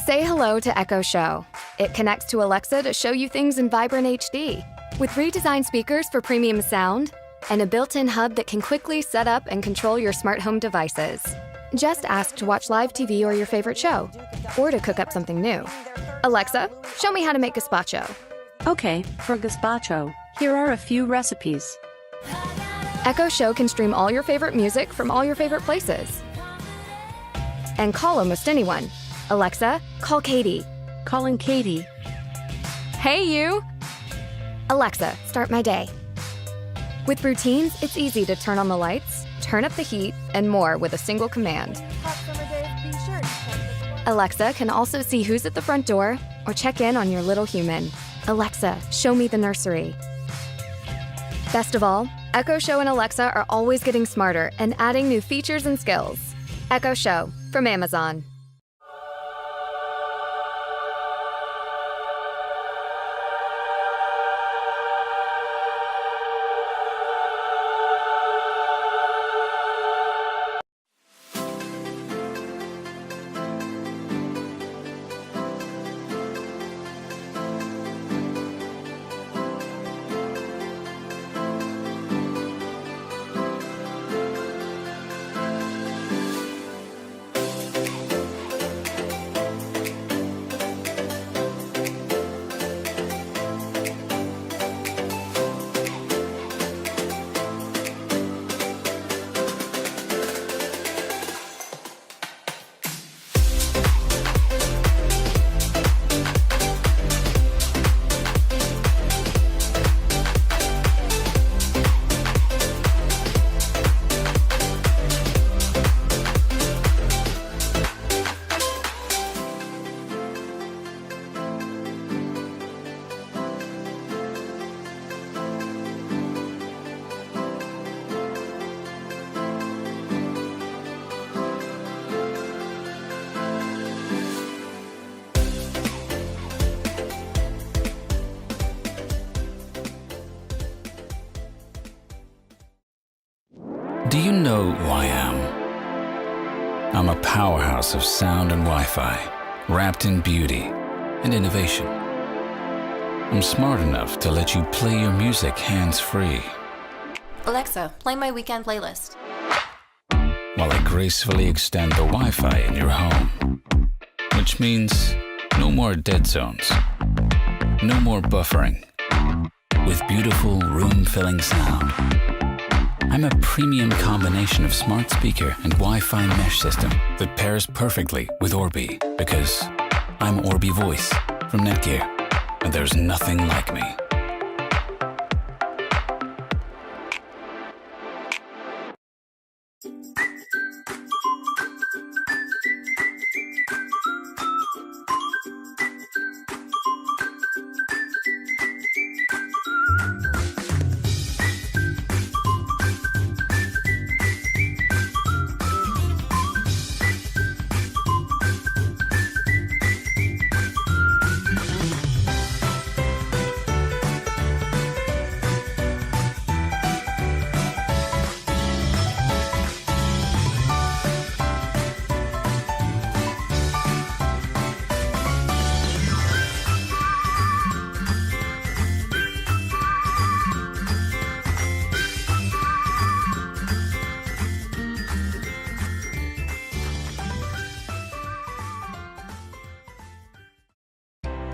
Say hello to Echo Show. It connects to Alexa to show you things in vibrant HD. With redesigned speakers for premium sound and a built-in hub that can quickly set up and control your smart home devices. Just ask to watch live TV or your favorite show, or to cook up something new. Alexa, show me how to make gazpacho. Okay, for gazpacho, here are a few recipes. Echo Show can stream all your favorite music from all your favorite places. And call almost anyone. Alexa, call Katie. Calling Katie. Hey, you! Alexa, start my day. With routines, it's easy to turn on the lights, turn up the heat, and more with a single command. Alexa can also see who's at the front door or check in on your little human. Alexa, show me the nursery. Best of all, Echo Show and Alexa are always getting smarter and adding new features and skills. Echo Show from Amazon. Do you know who I am? I'm a powerhouse of sound and Wi-Fi, wrapped in beauty and innovation. I'm smart enough to let you play your music hands-free, Alexa, play my weekend playlist. while I gracefully extend the Wi-Fi in your home. Which means no more dead zones, no more buffering, with beautiful room-filling sound. I'm a premium combination of smart speaker and Wi-Fi mesh system that pairs perfectly with Orbi, because I'm Orbi Voice from Netgear, and there's nothing like me.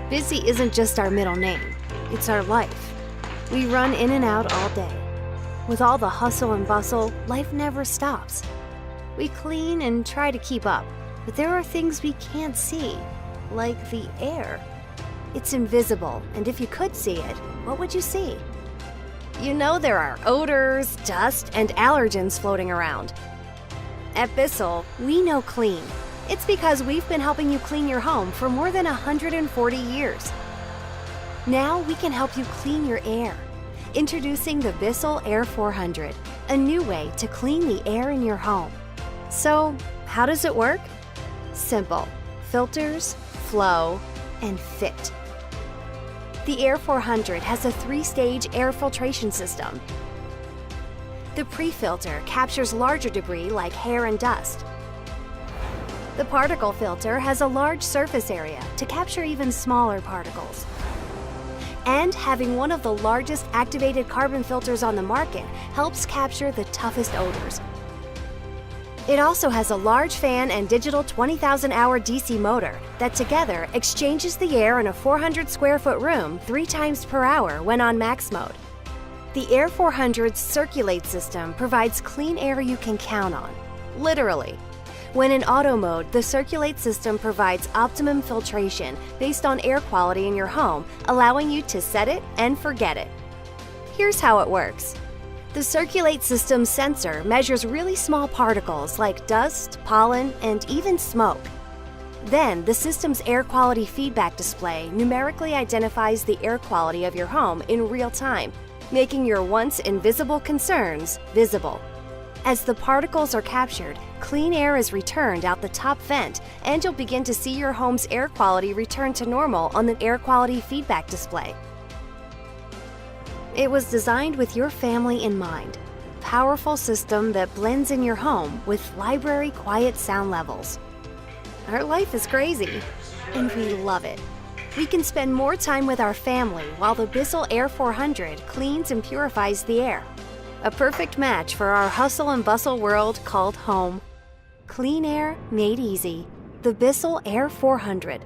Busy isn't just our middle name, it's our life. We run in and out all day. With all the hustle and bustle, life never stops. We clean and try to keep up, but there are things we can't see, like the air. It's invisible, and if you could see it, what would you see? You know there are odors, dust, and allergens floating around. At Bissell, we know clean. It's because we've been helping you clean your home for more than 140 years. Now we can help you clean your air. Introducing the Bissell Air 400, a new way to clean the air in your home. So, how does it work? Simple. Filters, flow, and fit. The Air 400 has a 3-stage air filtration system. The pre-filter captures larger debris like hair and dust. The particle filter has a large surface area to capture even smaller particles. And having one of the largest activated carbon filters on the market helps capture the toughest odors. It also has a large fan and digital 20,000-hour DC motor that together exchanges the air in a 400 square foot room 3 times per hour when on max mode. The Air 400's Circulate system provides clean air you can count on, literally. When in auto mode, the Circulate system provides optimum filtration based on air quality in your home, allowing you to set it and forget it. Here's how it works. The Circulate system sensor measures really small particles like dust, pollen, and even smoke. Then, the system's air quality feedback display numerically identifies the air quality of your home in real time, making your once invisible concerns visible. As the particles are captured, clean air is returned out the top vent, and you'll begin to see your home's air quality return to normal on the air quality feedback display. It was designed with your family in mind. Powerful system that blends in your home with library quiet sound levels. Our life is crazy, and we love it. We can spend more time with our family while the Bissell Air 400 cleans and purifies the air. A perfect match for our hustle and bustle world called home. Clean air made easy. The Bissell Air 400.